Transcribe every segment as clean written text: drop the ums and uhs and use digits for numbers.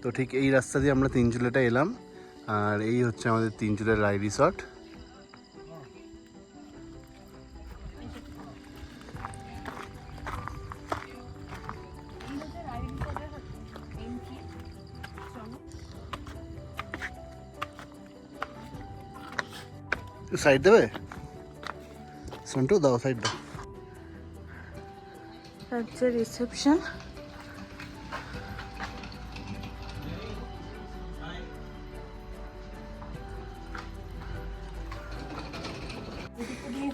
তো ঠিক এই রাস্তা দিয়ে আমরা তিনচুলেটা এলাম, আর এই হচ্ছে আমাদের তিনচুলের রাই রিসর্ট। সাইড দেবে সন্টু, দাও সাইড দাও। হচ্ছে রিসেপশন।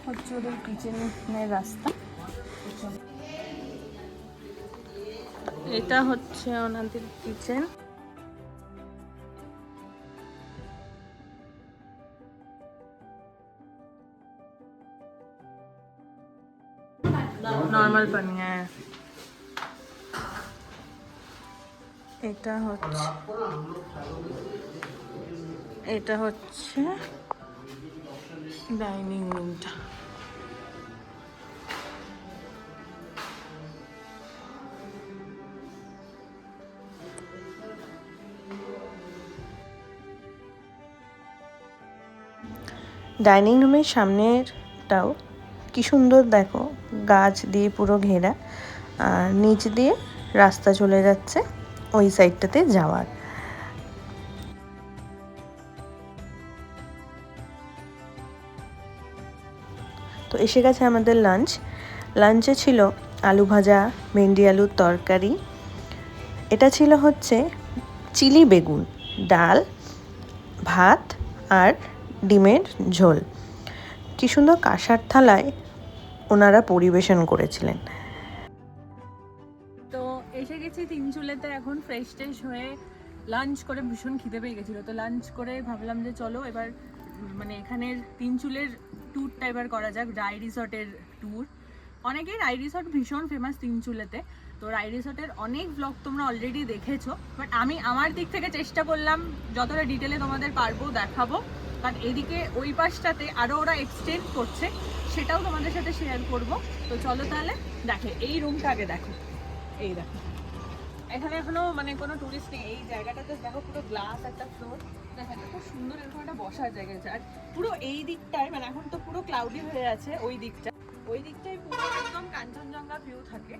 হচ্ছে ওদের কিচেনের রাস্তা। এটা হচ্ছে ওনাদের কিচেন। নর্মাল পানি। হ্যাঁ, এটা হচ্ছে ডাইনিং রুমটা। ডাইনিং রুমের সামনেরটাও কি সুন্দর দেখো, গাছ দিয়ে পুরো ঘেরা, আর নিচ দিয়ে রাস্তা চলে যাচ্ছে ওই সাইডটাতে যাওয়ার। তো এসে গেছে আমাদের লাঞ্চ। লাঞ্চে ছিল আলু ভাজা, ভেন্ডি আলুর তরকারি, এটা ছিল হচ্ছে চিলি বেগুন, ডাল, ভাত আর ডিমের ঝোল। কি সুন্দর কাঁসার থালায় ওনারা পরিবেশন করেছিলেন। তো এসে গেছি তিনচুলেতে, এখন ফ্রেশ ট্রেশ হয়ে লাঞ্চ করে ভীষণ খিদে পেয়ে গেছিলো। তো লাঞ্চ করে ভাবলাম যে চলো এবার মানে এখানের তিনচুলের ট্যুরটা এবার করা যাক, রাই রিসর্টের ট্যুর। অনেকেই রাই রিসর্ট ভীষণ ফেমাস তিনচুলেতে, তো রাই রিসর্টের অনেক ব্লগ তোমরা অলরেডি দেখেছো, বাট আমি আমার দিক থেকে চেষ্টা করলাম যতটা ডিটেলে তোমাদের পারবো দেখাবো, কারণ এদিকে ওই পাশটাতে আরও ওরা এক্সটেন্ড করছে, সেটাও তোমাদের সাথে শেয়ার করব। তো চলো তাহলে দেখে, এই রুমটা আগে দেখো। এই দেখো, এখানে এখনো মানে কোনো টুরিস্ট নেই। এই জায়গাটাতে দেখো পুরো গ্লাস একটা ফ্লোর, দেখো খুব সুন্দর এরকম একটা বসার জায়গা আছে। আর পুরো এই দিকটায় মানে এখন তো পুরো ক্লাউডি হয়ে আছে, ওই দিকটায় পুরো একদম কাঞ্চনজঙ্ঘা ভিউ থাকে।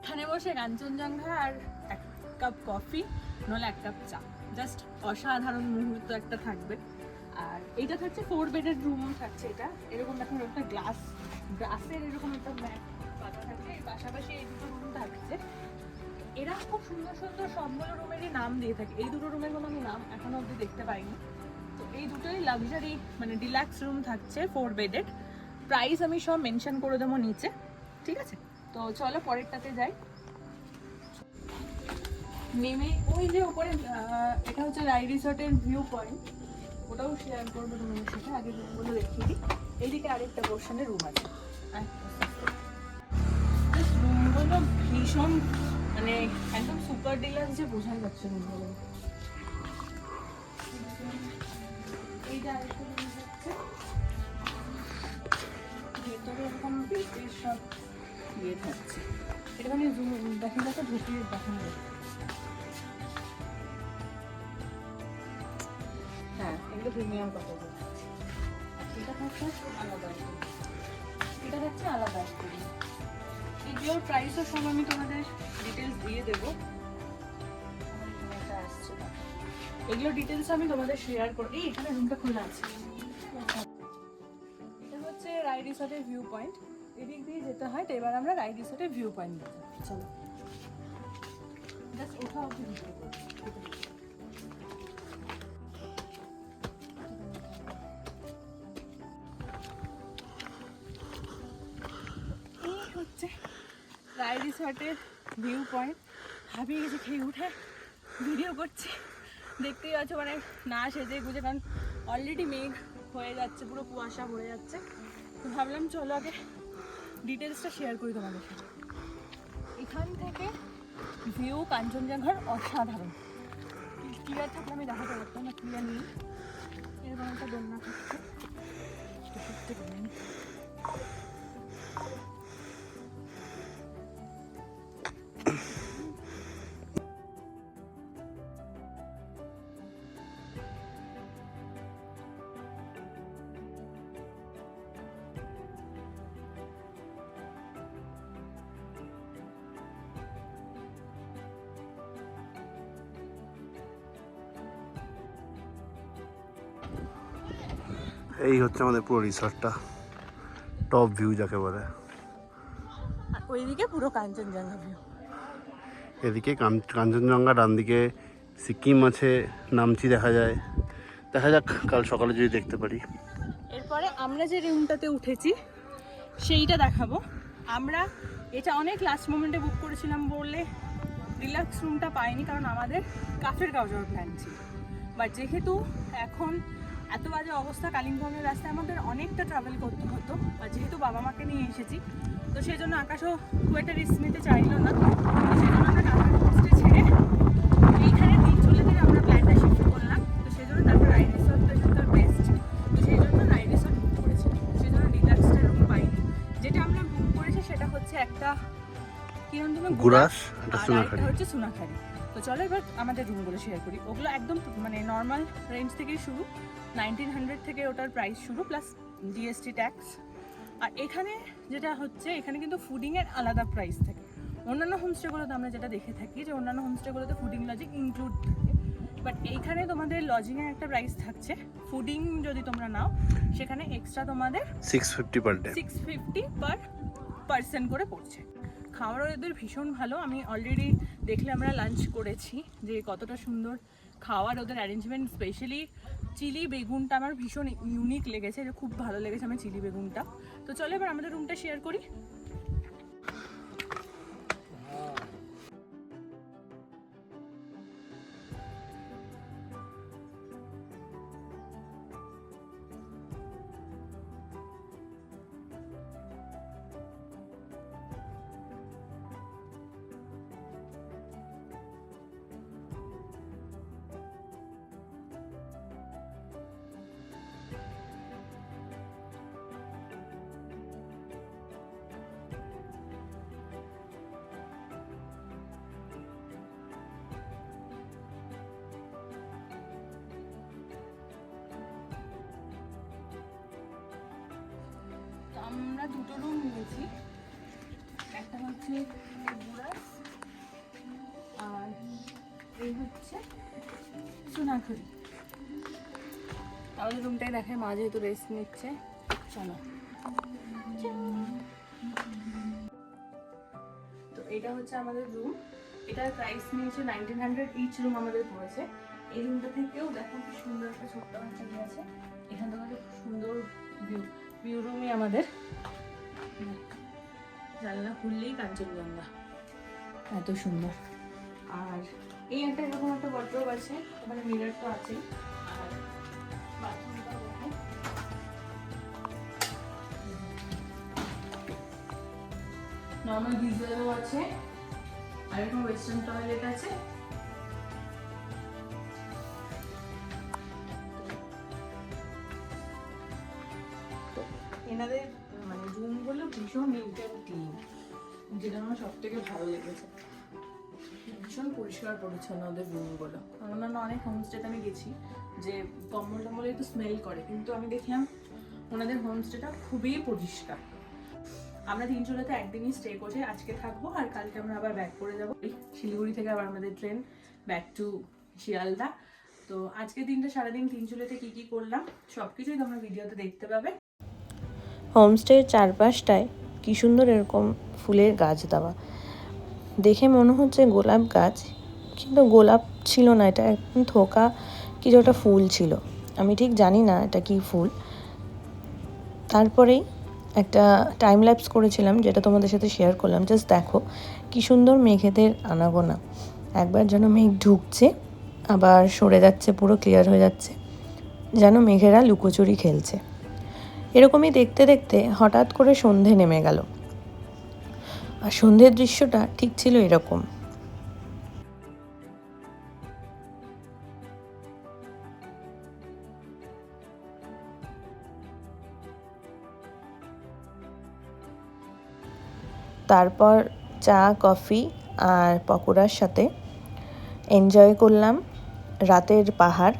এখানে বসে কাঞ্চনজঙ্ঘা আর এক কাপ কফি নলে এক কাপ চা, জাস্ট অসাধারণ মুহূর্ত একটা থাকবে। আর এইটা থাকছে 4 বেডের রুম থাকছে। এটা এরকম দেখুন একটা গ্লাসের এরকম একটা ম্যাট পাতা থাকছে। এর পাশাপাশি এই দুটো রুম থাকছে। এরা খুব সুন্দর সুন্দর সবগুলো রুমেরই নাম দিয়ে থাকে। এই দুটো রুমের কোনো আমি নাম এখনো অব্দি দেখতে পাইনি। তো এই দুটোই লাক্সারি মানে ডিলাক্স রুম থাকছে 4 বেডের। প্রাইস আমি সব মেনশন করে দেবো নিচে, ঠিক আছে? তো চলো পরেরটাতে যাই। নেমে ওই যে উপরে এটা হচ্ছে রাই রিসর্টের ভিউ পয়েন্ট, ওটাও শেয়ার করবো তোমাদের সাথে। আগে রুমগুলো দেখিয়ে দিই। এইদিকে আরেকটা পোর্শনের রুম আছে। রুমগুলো ভীষণ মানে একদম সুপার ডিলাক্স যে বোঝাই যাচ্ছে রুমগুলো। এইটা আরেকটা রুম হচ্ছে, ভেতরে এরকম বেডের সব ইয়ে থাকছে। এটা মানে দেখা যাচ্ছে ঢুকিয়ে দেখানো যাচ্ছে। হ্যাঁ, এগুলো প্রিমিয়াম কথা বলছি। এটা থাকছে আলাদা, এটা থাকছে আলাদা। এগুলোর প্রাইসও সব আমি তোমাদের ডিটেলস দিয়ে দেবো। এগুলোর ডিটেলস আমি তোমাদের শেয়ার করব। এখানে রুমটা খোলা আছে। এটা হচ্ছে রাই রিসর্টের ভিউ পয়েন্ট, এদিক দিয়ে যেতে হয়। তো এবার আমরা রাই রিসর্টের ভিউ পয়েন্ট দিতে চলো, জাস্ট ওঠা অবধি দিতে। এই হচ্ছে রাই রিসর্টের ভিউ পয়েন্ট। হাবিয়ে গেছে, খেয়ে উঠে ভিডিও করছি, দেখতেই পাচ্ছ মানে না সেজে গুজে, কারণ অলরেডি মেঘ হয়ে যাচ্ছে, পুরো কুয়াশা হয়ে যাচ্ছে। তো ভাবলাম চলো আগে ডিটেলসটা শেয়ার করি তোমাদের সাথে। এখান থেকে ভিউ কাঞ্চনজঙ্ঘার অসাধারণ। ক্লিয়ার থাকলে আমি দেখাতে পারতাম না, ক্লিয়ার নেই। এরকম একটা দোলনা থাকছে, এই হচ্ছে আমাদের পুরো রিসর্টটা, টপ ভিউ যাকে বলে। আর ওইদিকে পুরো কাঞ্চনজঙ্ঘা ভিউ। এদিকে কাঞ্চনজঙ্ঘা, ডান দিকে সিকিম আছে, নামচি দেখা যায়। দেখা যাক কাল সকালে যদি দেখতে পারি। এরপরে আমরা যে রুমটাতে উঠেছি সেইটা দেখাবো। আমরা এটা অনেক লাস্ট মোমেন্টে বুক করেছিলাম বলে ডিলাক্স রুমটা পাইনি, কারণ আমাদের কাফের গাঁও যাওয়ার প্ল্যান ছিল। বাট যেহেতু এখন এত বাজে অবস্থা কালিম্পংয়ের রাস্তায়, আমাদের অনেকটা ট্রাভেল করতে হতো, আর যেহেতু বাবা মাকে নিয়ে এসেছি তো সেই জন্য আকাশও খুব একটা রিস্ক নিতে চাইলো না। তো সেই জন্য আমরা কাফের হোস্টে ছেড়ে এইখানে তিনচুলে থেকে আমরা প্ল্যানটা শিফট করলাম। তো সেই জন্য তারপর রাই রিসর্টটা যেটা বেস্ট, তো সেই জন্য রাই রিসর্ট বুক করেছি। সেই জন্য ডিলাক্সটা রুম পাইনি। যেটা আমরা বুক করেছি সেটা হচ্ছে একটা কি নাম যেন, গুরাস, একটা আর সোনাখালি। আরেকটা হচ্ছে সোনাখালি। তো চলো এবার আমাদের রুমগুলো শেয়ার করি। ওগুলো একদম মানে নর্মাল রেঞ্জ থেকেই শুরু, 1900 থেকে ওটার প্রাইস শুরু, প্লাস জিএসটি ট্যাক্স। আর এখানে যেটা হচ্ছে, এখানে কিন্তু ফুডিংয়ের আলাদা প্রাইস থাকে। অন্যান্য হোমস্টেগুলোতে আমরা যেটা দেখে থাকি যে অন্যান্য হোমস্টেগুলোতে ফুডিং লজিং ইনক্লুড থাকে, বাট এইখানে তোমাদের লজিংয়ের একটা প্রাইস থাকছে। ফুডিং যদি তোমরা নাও সেখানে এক্সট্রা তোমাদের 650 পার ডে, 650 পার পার্সন করে পড়ছে। খাওয়ার ওদের ভীষণ ভালো। আমি অলরেডি দেখলে আমরা লাঞ্চ করেছি যে কতটা সুন্দর খাওয়ার ওদের অ্যারেঞ্জমেন্ট। স্পেশালি চিলি বেগুনটা আমার ভীষণ ইউনিক লেগেছে, যে খুব ভালো লেগেছে আমার চিলি বেগুনটা। তো চলো এবার আমাদের রুমটা শেয়ার করি। আমরা দুটো রুম নিয়েছি, একটা হচ্ছে গুরাস আর এই হচ্ছে সোনাখালি। আমাদের রুমটাই দেখায়, মা যেহেতু রেস্ট নিচ্ছে। চলো, তো এটা হচ্ছে আমাদের রুম। এটার প্রাইস নিয়েছে 1900 ইচ রুম আমাদের পড়েছে। এই রুমটা থেকেও দেখো কি সুন্দর একটা ছোট্ট বাচ্চা আছে, এখান থেকে খুব সুন্দর ভিউ রুমই আমাদের। জানলা খুললেই কাঞ্চনজঙ্ঘা, এত সুন্দর। আর এই একটা এরকম একটা ওয়ার্ডরোব আছে, ওখানে মিরর তো আছে। আর বাথরুমটা দেখো, নর্মাল গিজারও আছে, আর এরকম ওয়েস্টার্ন টয়লেট আছে। এনাদের মানে রুমগুলো ভীষণ নিট অ্যান্ড ক্লিন, যেটা আমার সব থেকে ভালো লেগেছে। ভীষণ পরিষ্কার পরিচ্ছন্ন ওদের রুমগুলো। অন্যান্য অনেক হোমস্টেতে আমি গেছি যে কম্বল টম্বল একটু স্মেল করে, কিন্তু আমি দেখলাম ওনাদের হোমস্টেটা খুবই পরিষ্কার। আমরা তিনচুলাতে একদিনই স্টে করছি, আজকে থাকবো আর কালকে আমরা আবার ব্যাক করে যাবো। শিলিগুড়ি থেকে আবার আমাদের ট্রেন ব্যাক টু শিয়ালদা। তো আজকে দিনটা সারাদিন তিনচুলাতে কি কি করলাম সবকিছুই তোমরা ভিডিওতে দেখতে পাবে। হোমস্টের চারপাশটায় কী সুন্দর এরকম ফুলের গাছ দেওয়া, দেখে মনে হচ্ছে গোলাপ গাছ, কিন্তু গোলাপ ছিল না, এটা একদম থোকা কিছু একটা ফুল ছিল, আমি ঠিক জানি না এটা কি ফুল। তারপরেই একটা টাইম ল্যাপস করেছিলাম, যেটা তোমাদের সাথে শেয়ার করলাম। জাস্ট দেখো কী সুন্দর মেঘেদের আনাগোনা, একবার যেন মেঘ ঢুকছে আবার সরে যাচ্ছে, পুরো ক্লিয়ার হয়ে যাচ্ছে, যেন মেঘেরা লুকোচুরি খেলছে। এরকমই দেখতে দেখতে হঠাৎ করে সন্ধে নেমে গেল, আর সন্ধ্যের দৃশ্যটা ঠিক ছিল এরকম। তারপর চা কফি আর পকোড়ার সাথে এনজয় করলাম রাতের পাহাড়।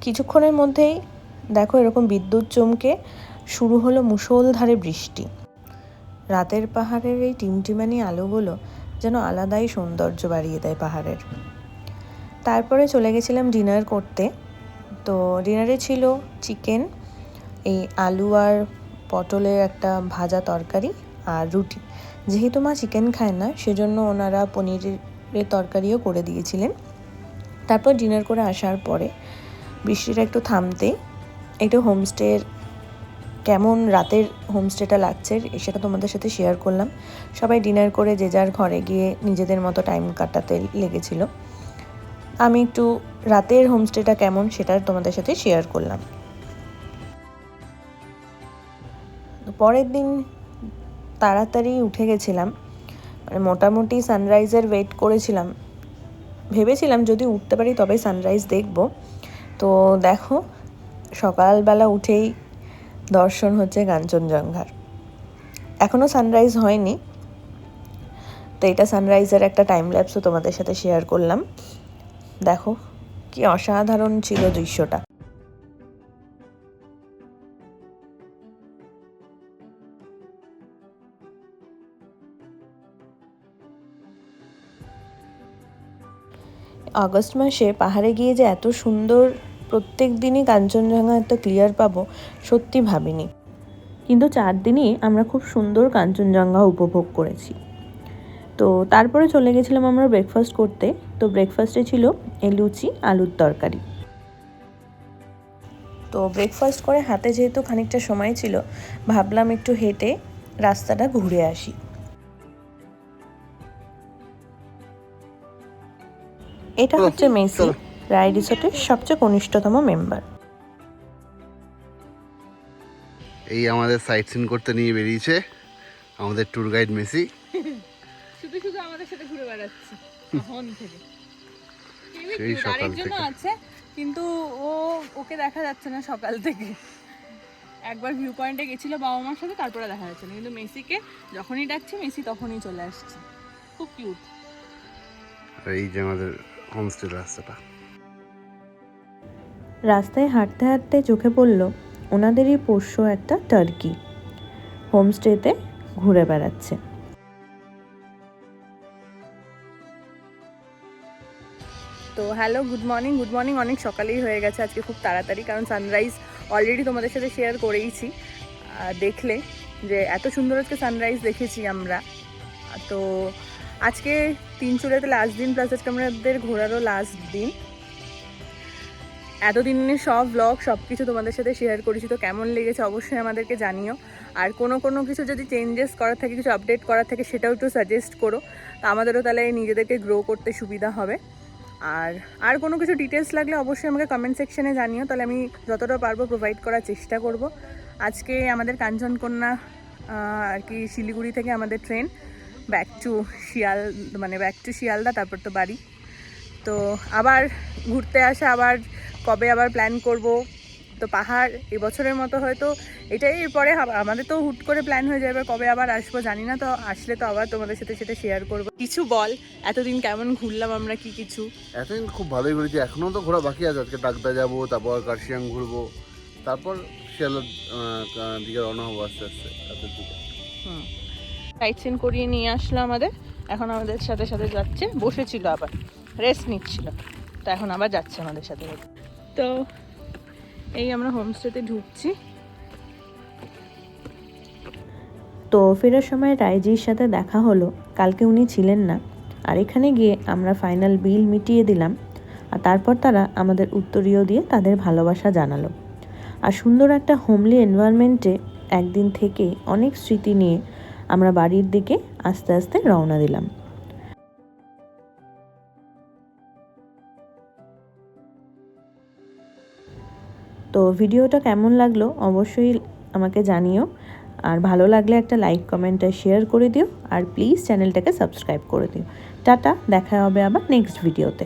কিছুক্ষণের মধ্যেই দেখো এরকম বিদ্যুৎ চমকে শুরু হলো মুষলধারে বৃষ্টি। রাতের পাহাড়ের এই টিমটিমানি আলোগুলো যেন আলাদাই সৌন্দর্য বাড়িয়ে দেয় পাহাড়ের। তারপরে চলে গেছিলাম ডিনার করতে। তো ডিনারে ছিল চিকেন, এই আলু আর পটলের একটা ভাজা তরকারি আর রুটি। যেহেতু মা চিকেন খায় না সেজন্য ওনারা পনিরের তরকারিও করে দিয়েছিলেন। তারপর ডিনার করে আসার পরে বৃষ্টিটা একটু থামতেই একটু হোমস্টের কেমন রাতের হোমস্টেটা লাগছে সেটা তোমাদের সাথে শেয়ার করলাম। সবাই ডিনার করে যে যার ঘরে গিয়ে নিজেদের মতো টাইম কাটাতে লেগেছিল। আমি একটু রাতের হোমস্টেটা কেমন সেটা তোমাদের সাথে শেয়ার করলাম। পরের দিন তাড়াতাড়ি উঠে গেছিলাম, মানে মোটামুটি সানরাইজের ওয়েট করেছিলাম, ভেবেছিলাম যদি উঠতে পারি তবে সানরাইজ দেখব। তো দেখো সকালবেলা উঠেই দর্শন হচ্ছে কাঞ্চনজঙ্ঘার। এখনও সানরাইজ হয়নি, তো এটা সানরাইজের একটা টাইম ল্যাপসও তোমাদের সাথে শেয়ার করলাম। দেখো কি অসাধারণ ছিল দৃশ্যটা। আগস্ট মাসে পাহাড়ে গিয়ে যে এত সুন্দর প্রত্যেক দিনই কাঞ্চনজঙ্ঘা এত ক্লিয়ার পাবো সত্যি ভাবিনি, কিন্তু 4 দিনই আমরা খুব সুন্দর কাঞ্চনজঙ্ঘা উপভোগ করেছি। তো তারপরে চলে গেছিলাম আমরা ব্রেকফাস্ট করতে। তো ব্রেকফাস্টে ছিল এই লুচি আলুর তরকারি। তো ব্রেকফাস্ট করে হাতে যেহেতু খানিকটা সময় ছিল, ভাবলাম একটু হেঁটে রাস্তাটা ঘুরে আসি। এটা হচ্ছে মেসি, রায় রিসোর্টের সবচেয়ে কনিষ্ঠতম মেম্বার। এই আমাদের সাইট সিন করতে নিয়ে বেরিয়েছে আমাদের ট্যুর গাইড মেসি। শুধু শুধু আমাদের সাথে ঘুরে বেড়াচ্ছে তখন থেকে। সেই সকাল আরেকজনও থেকে আছে কিন্তু ওকে দেখা যাচ্ছে না সকাল থেকে। একবার ভিউ পয়েন্টে গেছিল বাবা মার সাথে, তারপরে দেখা যাচ্ছে না, কিন্তু মেসিকে যখনই ডাকছে মেসি তখনই চলে আসছে। খুব কিউট। আর এই যে আমাদের হোমস্টের রাস্তাটা। রাস্তায় হাঁটতে হাঁটতে চোখে পড়ল ওনাদেরই পোষ্য একটা টার্কি হোমস্টেতে ঘুরে বেড়াচ্ছে। তো হ্যালো, গুড মর্নিং। অনেক সকালেই হয়ে গেছে আজকে, খুব তাড়াতাড়ি, কারণ সানরাইজ অলরেডি তোমাদের সাথে শেয়ার করেইছি। দেখলে যে এত সুন্দর আজকে সানরাইজ দেখেছি আমরা। তো আজকে তিনচূড়াতে লাস্ট দিন, প্লাস আজকে আমাদের ঘোরারও লাস্ট দিন। এতদিনের সব ব্লগ সব কিছু তোমাদের সাথে শেয়ার করেছি। তো কেমন লেগেছে অবশ্যই আমাদেরকে জানিও। আর কোনো কিছু যদি চেঞ্জেস করার থাকে, কিছু আপডেট করার থাকে, সেটাও একটু সাজেস্ট করো। তো আমাদেরও তাহলে নিজেদেরকে গ্রো করতে সুবিধা হবে। আর কোনো কিছু ডিটেলস লাগলে অবশ্যই আমাকে কমেন্ট সেকশনে জানিও, তাহলে আমি যতটা পারবো প্রোভাইড করার চেষ্টা করব। আজকে আমাদের কাঞ্চনকন্যা আর কি শিলিগুড়ি থেকে আমাদের ট্রেন ব্যাক টু শিয়ালদা, তারপর তো বাড়ি। তো আবার ঘুরতে আসা, আবার কবে আবার প্ল্যান করব। তো পাহাড় এবছরের মতো হয়তো এটাই, এরপরে আমাদের তো হুট করে প্ল্যান হয়ে যায়, এবার কবে আবার আসবো জানি না। তো আসলে তো আবার তোমাদের সাথে সেটা শেয়ার করব। কিছু বল, এতদিন কেমন ঘুরলাম আমরা, কি কিছু? এতদিন খুব ভালোই ঘুরেছি, এখনো তো ঘোরা বাকি আছে। আজকে ডাকদা যাবো, তারপর কার্শিয়াং ঘুরবো, তারপর শিয়ালদার দিকে রওনা হবো আস্তে আস্তে রাতের দিকে। সাইট সিন করিয়ে নিয়ে আসলো আমাদের, এখন আমাদের সাথে সাথে যাচ্ছে। বসেছিল আবার রেস্ট নিচ্ছিল, তো এখন আবার যাচ্ছে আমাদের সাথে। তো এই আমরা হোমস্টেতে ঢুকছি। তো ফেরার সময় রায়জির সাথে দেখা হলো, কালকে উনি ছিলেন না। আর এখানে গিয়ে আমরা ফাইনাল বিল মিটিয়ে দিলাম, আর তারপর তারা আমাদের উত্তরীয় দিয়ে তাদের ভালোবাসা জানালো। আর সুন্দর একটা হোমলি এনভায়রনমেন্টে একদিন থেকে অনেক স্মৃতি নিয়ে আমরা বাড়ির দিকে আস্তে আস্তে রওনা দিলাম। তো ভিডিওটা কেমন লাগলো অবশ্যই আমাকে জানিও, আর ভালো লাগলে একটা লাইক কমেন্ট আর শেয়ার করে দিও, আর প্লিজ চ্যানেলটাকে সাবস্ক্রাইব করে দিও। টাটা, দেখা হবে আবার নেক্সট ভিডিওতে।